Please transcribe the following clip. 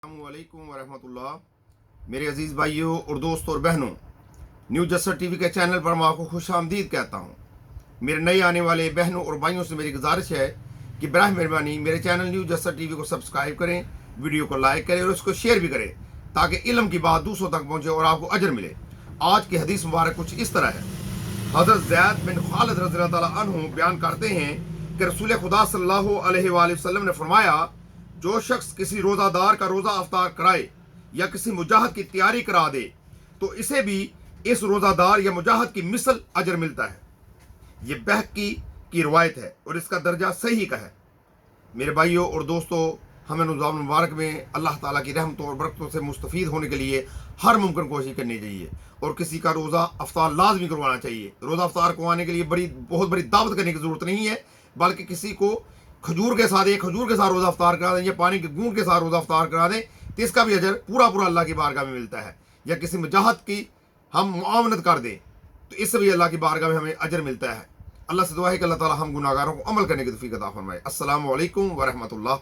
अस्सलामुअलैकुम वरहमतुल्लाह। मेरे अजीज़ भाइयों और दोस्तों और बहनों, न्यू जस्सर टीवी के चैनल पर मैं आपको खुश आमदीद कहता हूँ। मेरे नए आने वाले बहनों और भाइयों से मेरी गुजारिश है कि बराह मेहरबानी मेरे चैनल न्यू जस्सर टीवी को सब्सक्राइब करें, वीडियो को लाइक करें और उसको शेयर भी करें ताकि इल्म की बात दूसरों तक पहुँचे और आपको अजर मिले। आज की हदीस मुबारक कुछ इस तरह है। हज़रत ज़ैद बिन खालिद रज़ियल्लाहु ताला अन्हु बयान करते हैं कि रसूल खुदा सल्लल्लाहु अलैहि वसल्लम ने फरमाया, जो शख्स किसी रोज़ादार का रोज़ा अफ्तार कराए या किसी मुजाहिद की तैयारी करा दे तो इसे भी इस रोज़ादार या मुजाहिद की मिसल अजर मिलता है। ये बहकी की रवायत है और इसका दर्जा सही का है। मेरे भाइयों और दोस्तों, हमें रमज़ान मुबारक में अल्लाह ताला की रहमतों और बरकतों से मुस्तफ़ीद होने के लिए हर मुमकिन कोशिश करनी चाहिए और किसी का रोज़ा अफ्तार लाजमी करवाना चाहिए। रोज़ा अफ्तार करवाने के लिए बहुत बड़ी दावत करने की ज़रूरत नहीं है, बल्कि किसी को खजूर के साथ रोज़ा अफ्तार करा दें या पानी के गूंद के साथ रोज़ा अफ्तार करा दें तो इसका भी अजर पूरा अल्लाह की बारगाह में मिलता है। या किसी मुजाहिद की हम मुआवनत कर दें तो इससे भी अल्लाह की बारगाह में हमें अजर मिलता है। अल्लाह से दुआ है कि अल्लाह ताला हम गुनाहगारों को अमल करने की तौफीक अता फरमाए। अस्सलामु अलैकुम व रहमतुल्लाह।